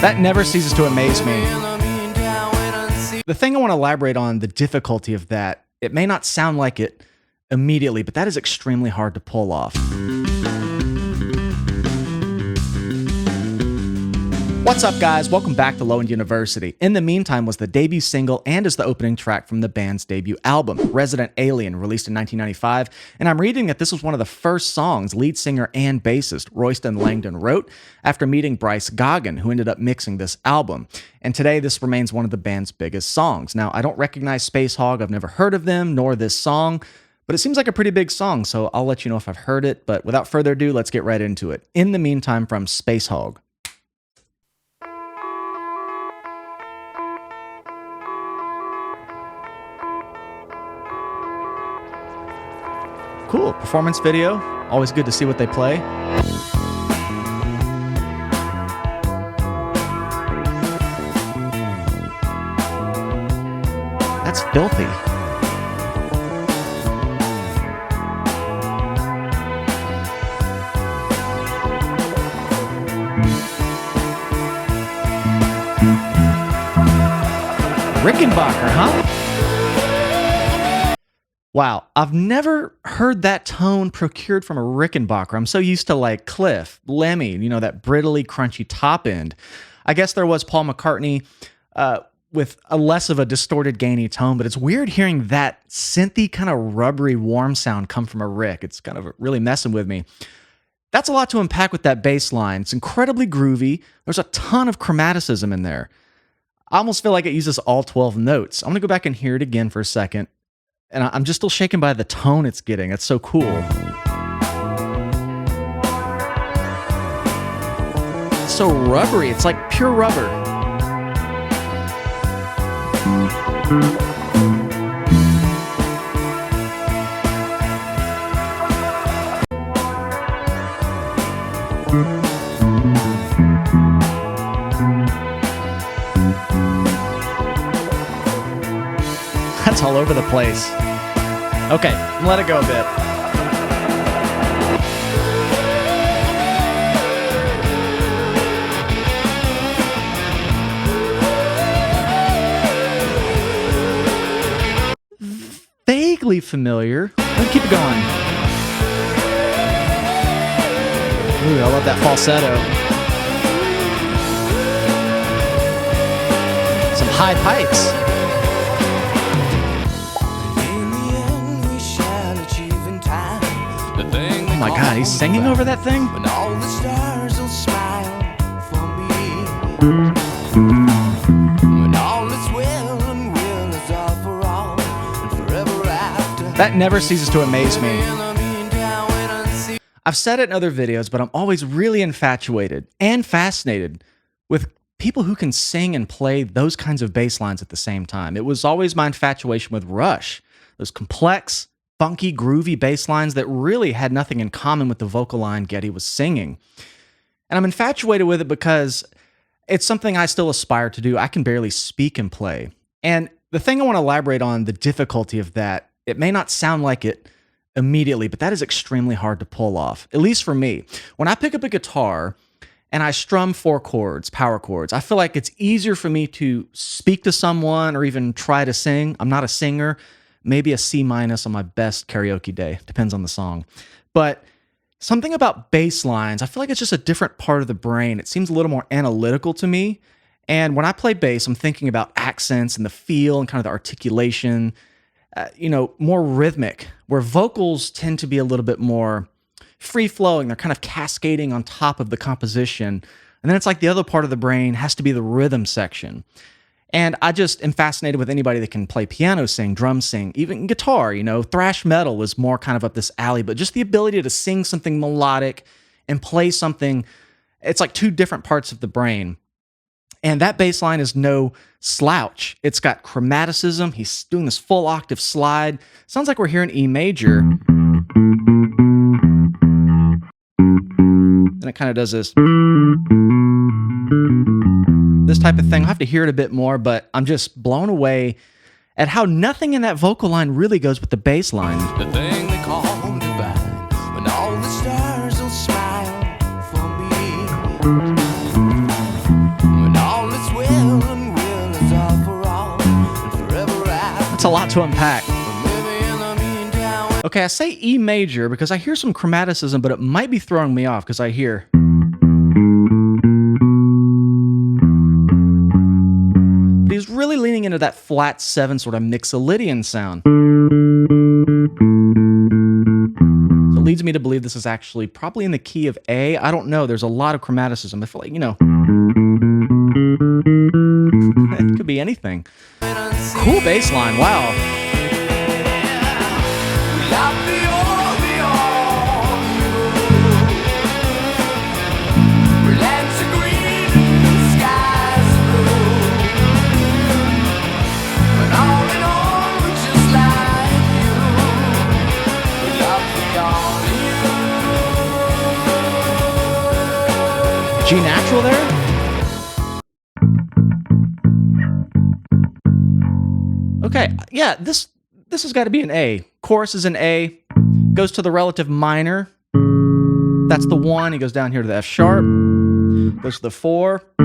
That never ceases to amaze me. The thing I want to elaborate on, the difficulty of that, it may not sound like it immediately, but that is extremely hard to pull off. What's up, guys? Welcome back to Low End University. In the Meantime was the debut single and is the opening track from the band's debut album, Resident Alien, released in 1995. And I'm reading that this was one of the first songs lead singer and bassist Royston Langdon wrote after meeting Bryce Goggin, who ended up mixing this album. And today, this remains one of the band's biggest songs. Now, I don't recognize Spacehog. I've never heard of them, nor this song, but it seems like a pretty big song, so I'll let you know if I've heard it. But without further ado, let's get right into it. In the Meantime from Spacehog. Cool, performance video. Always good to see what they play. That's filthy. Rickenbacker, huh? Wow, I've never heard that tone procured from a Rickenbacker. I'm so used to like Cliff, Lemmy, you know, that brittly, crunchy top end. I guess there was Paul McCartney with a less of a distorted, gainy tone, but it's weird hearing that synthy, kind of rubbery, warm sound come from a Rick. It's kind of really messing with me. That's a lot to unpack with that bass line. It's incredibly groovy. There's a ton of chromaticism in there. I almost feel like it uses all 12 notes. I'm going to go back and hear it again for a second. And I'm just still shaken by the tone it's getting. It's so cool. It's so rubbery. It's like pure rubber. That's all over the place. Okay, let it go a bit. Vaguely familiar. Let's keep it going. Ooh, I love that falsetto. Some high pipes. Oh my God, he's singing over that thing? When all the stars will smile for me. When all is well and will is all for all and forever after. That never ceases to amaze me. I've said it in other videos, but I'm always really infatuated and fascinated with people who can sing and play those kinds of bass lines at the same time. It was always my infatuation with Rush. Those complex, funky, groovy bass lines that really had nothing in common with the vocal line Geddy was singing. And I'm infatuated with it because it's something I still aspire to do. I can barely speak and play. And the thing I want to elaborate on, the difficulty of that, it may not sound like it immediately, but that is extremely hard to pull off, at least for me. When I pick up a guitar and I strum 4 chords, power chords, I feel like it's easier for me to speak to someone or even try to sing. I'm not a singer. Maybe a C- on my best karaoke day. Depends on the song. But something about bass lines, I feel like it's just a different part of the brain. It seems a little more analytical to me. And when I play bass, I'm thinking about accents and the feel and kind of the articulation, more rhythmic, where vocals tend to be a little bit more free-flowing. They're kind of cascading on top of the composition. And then it's like the other part of the brain has to be the rhythm section. And I just am fascinated with anybody that can play piano, sing, drum sing, even guitar. Thrash metal is more kind of up this alley, but just the ability to sing something melodic and play something, it's like 2 different parts of the brain. And that bass line is no slouch. It's got chromaticism. He's doing this full octave slide. Sounds like we're hearing E major. And it kind of does this type of thing. I'll have to hear it a bit more, but I'm just blown away at how nothing in that vocal line really goes with the bass line. The thing they call divine, when all the stars will smile for me. When to unpack. Okay, I say E major because I hear some chromaticism, but it might be throwing me off because I hear. But he's really leaning into that flat 7 sort of Mixolydian sound. So it leads me to believe this is actually probably in the key of A. I don't know. There's a lot of chromaticism. I feel like, it could be anything. Cool bass line. Wow. G natural there? Okay, yeah, this has got to be an A. Chorus is an A. Goes to the relative minor. That's the 1. He goes down here to the F sharp. Goes to the 4. But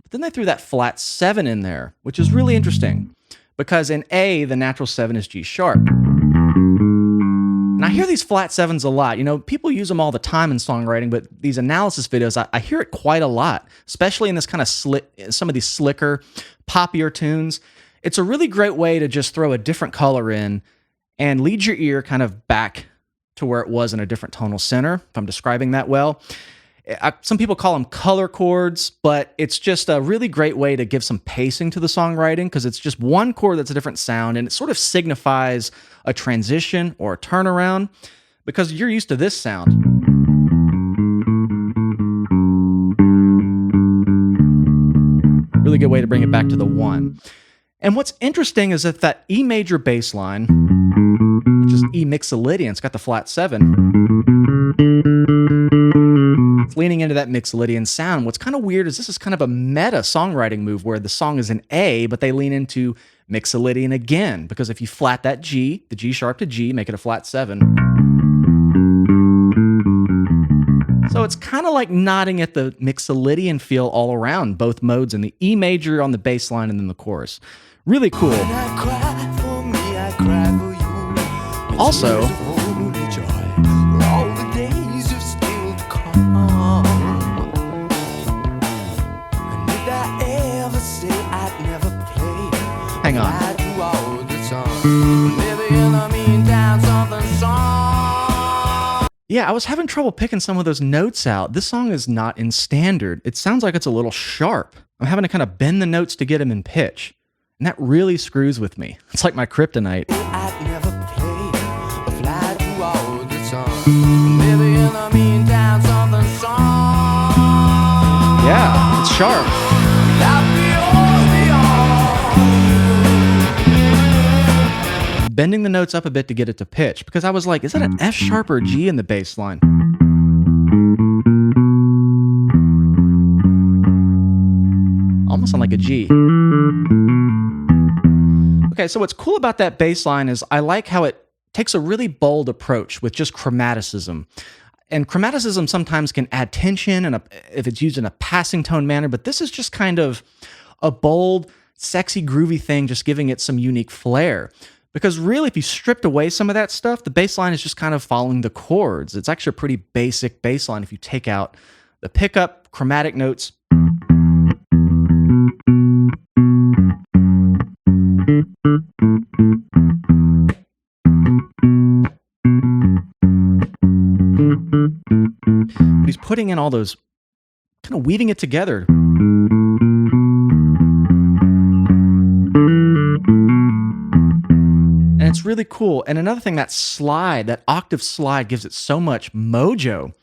then they threw that flat 7 in there, which is really interesting. Because in A, the natural 7 is G sharp. And I hear these flat 7s a lot. People use them all the time in songwriting, but these analysis videos, I hear it quite a lot, especially in this kind of some of these slicker, poppier tunes. It's a really great way to just throw a different color in and lead your ear kind of back to where it was in a different tonal center, if I'm describing that well. Some people call them color chords, but it's just a really great way to give some pacing to the songwriting because it's just one chord that's a different sound, and it sort of signifies a transition or a turnaround because you're used to this sound. Really good way to bring it back to the 1. And what's interesting is that E major bass line, which is E Mixolydian, it's got the flat 7. It's leaning into that Mixolydian sound. What's kind of weird is this is kind of a meta songwriting move where the song is an A, but they lean into Mixolydian again, because if you flat that G, the G sharp to G, make it a flat 7. So it's kind of like nodding at the Mixolydian feel all around, both modes, in the E major on the bass line and then the chorus. Really cool. Also, hang on. Yeah, I was having trouble picking some of those notes out. This song is not in standard. It sounds like it's a little sharp. I'm having to kind of bend the notes to get them in pitch. And that really screws with me. It's like my kryptonite. Yeah, it's sharp. Bending the notes up a bit to get it to pitch, because I was like, is that an F sharp or a G in the bass line? Almost sound like a G. Okay, so what's cool about that bass line is I like how it takes a really bold approach with just chromaticism. And chromaticism sometimes can add tension and if it's used in a passing tone manner, but this is just kind of a bold, sexy, groovy thing, just giving it some unique flair. Because really, if you stripped away some of that stuff, the bass line is just kind of following the chords. It's actually a pretty basic bass line if you take out the pickup, chromatic notes. But he's putting in all those, kind of weaving it together. And it's really cool. And another thing, that slide, that octave slide gives it so much mojo.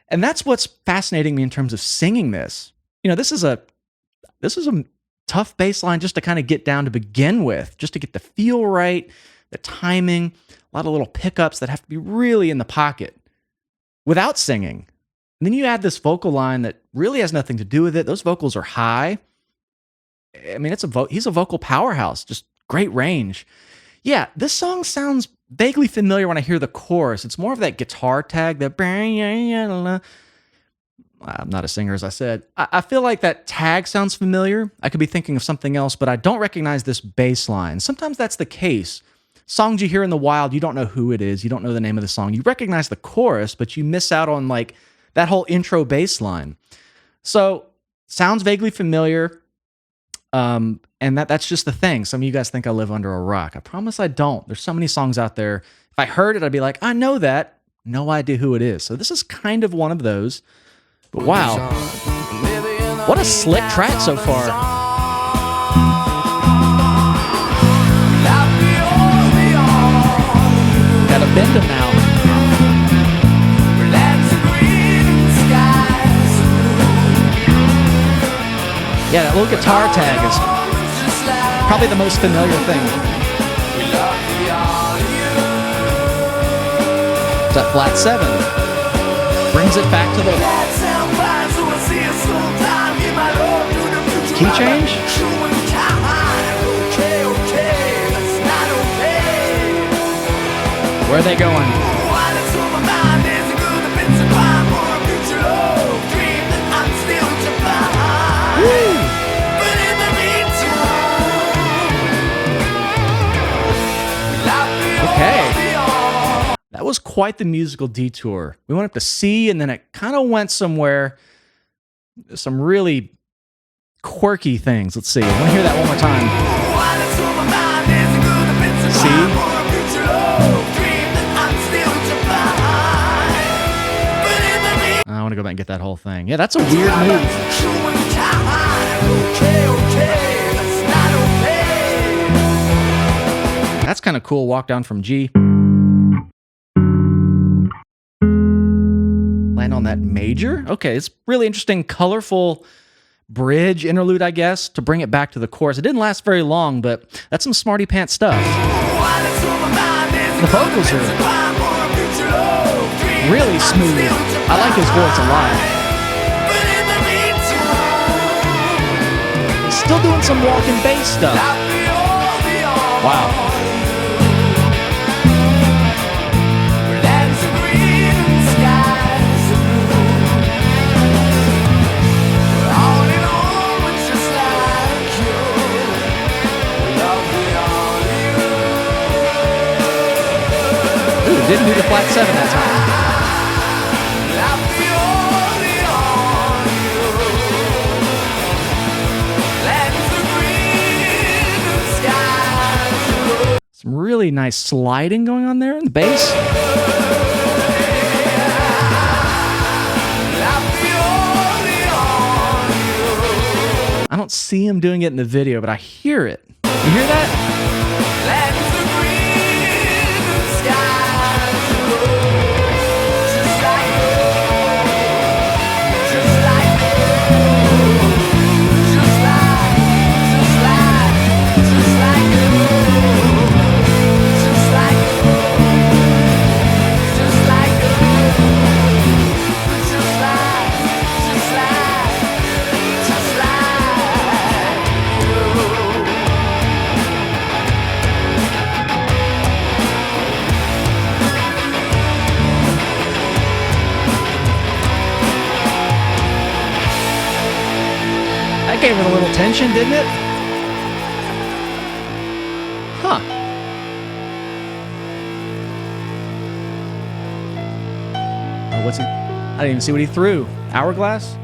And that's what's fascinating me in terms of singing this. This is a tough bass line just to kind of get down to begin with, just to get the feel right, the timing, a lot of little pickups that have to be really in the pocket without singing. And then you add this vocal line that really has nothing to do with it. Those vocals are high. I mean, he's a vocal powerhouse, just great range. Yeah, this song sounds vaguely familiar when I hear the chorus. It's more of that guitar tag, the I'm not a singer, as I said. I feel like that tag sounds familiar. I could be thinking of something else, but I don't recognize this bass line. Sometimes that's the case. Songs you hear in the wild, you don't know who it is. You don't know the name of the song. You recognize the chorus, but you miss out on like that whole intro bass line. So sounds vaguely familiar. And that's just the thing. Some of you guys think I live under a rock. I promise I don't. There's so many songs out there. If I heard it, I'd be like, I know that. No idea who it is. So this is kind of one of those. But wow, what a slick track so far. Gotta bend him now. Yeah, that little guitar tag is probably the most familiar thing. It's that flat 7. Brings it back to the key change. Where are they going? Woo! Okay. That was quite the musical detour. We went up to C, and then it kind of went somewhere. Some really quirky things. Let's see. I want to hear that one more time. C. I want to go back and get that whole thing. Yeah, that's a weird move. That's kind of cool. Walk down from G. Land on that major. Okay, it's really interesting, colorful bridge interlude, I guess, to bring it back to the chorus. It didn't last very long, but that's some smarty pants stuff. The vocals are really smooth. I like his voice a lot. He's still doing some walking bass stuff. Wow. Didn't do the flat 7 that time. Some really nice sliding going on there in the bass. I don't see him doing it in the video, but I hear it. You hear that? Gave it a little tension, didn't it? Huh. Oh, what's he? I didn't even see what he threw. Hourglass?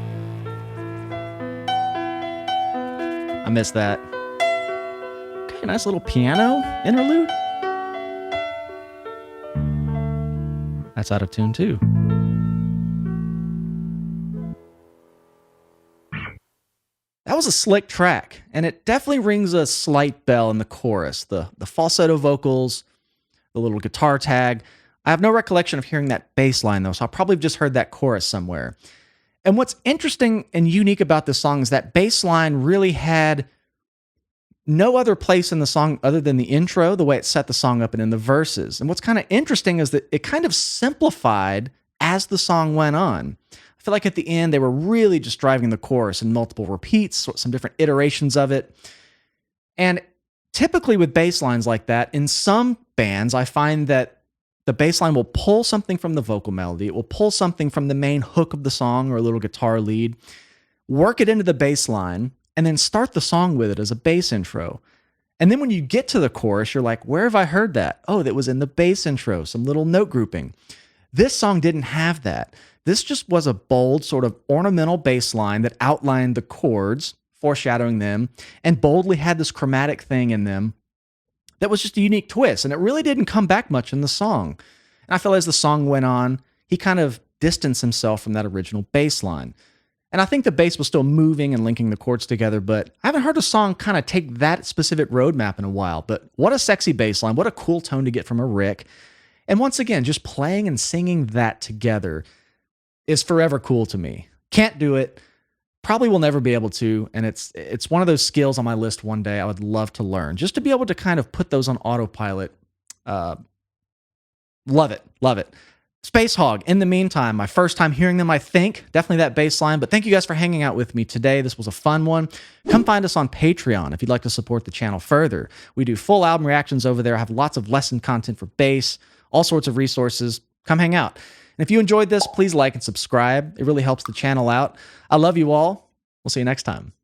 I missed that. Okay, nice little piano interlude. That's out of tune too. That was a slick track, and it definitely rings a slight bell in the chorus. The falsetto vocals, the little guitar tag. I have no recollection of hearing that bass line, though, so I probably just heard that chorus somewhere. And what's interesting and unique about this song is that bass line really had no other place in the song other than the intro, the way it set the song up, and in the verses. And what's kind of interesting is that it kind of simplified as the song went on. I feel like at the end, they were really just driving the chorus in multiple repeats, some different iterations of it. And typically with bass lines like that, in some bands, I find that the bass line will pull something from the vocal melody. It will pull something from the main hook of the song or a little guitar lead, work it into the bass line, and then start the song with it as a bass intro. And then when you get to the chorus, you're like, where have I heard that? Oh, that was in the bass intro, some little note grouping. This song didn't have that. This just was a bold, sort of ornamental bass line that outlined the chords, foreshadowing them, and boldly had this chromatic thing in them that was just a unique twist. And it really didn't come back much in the song. And I feel as the song went on, he kind of distanced himself from that original bass line. And I think the bass was still moving and linking the chords together, but I haven't heard a song kind of take that specific roadmap in a while. But what a sexy bass line. What a cool tone to get from a Rick. And once again, just playing and singing that together is forever cool to me. Can't do it. Probably will never be able to. And it's one of those skills on my list one day I would love to learn. Just to be able to kind of put those on autopilot. Love it. Love it. Spacehog, in the meantime, my first time hearing them, I think. Definitely that bass line. But thank you guys for hanging out with me today. This was a fun one. Come find us on Patreon if you'd like to support the channel further. We do full album reactions over there. I have lots of lesson content for bass, all sorts of resources. Come hang out. And if you enjoyed this, please like and subscribe. It really helps the channel out. I love you all. We'll see you next time.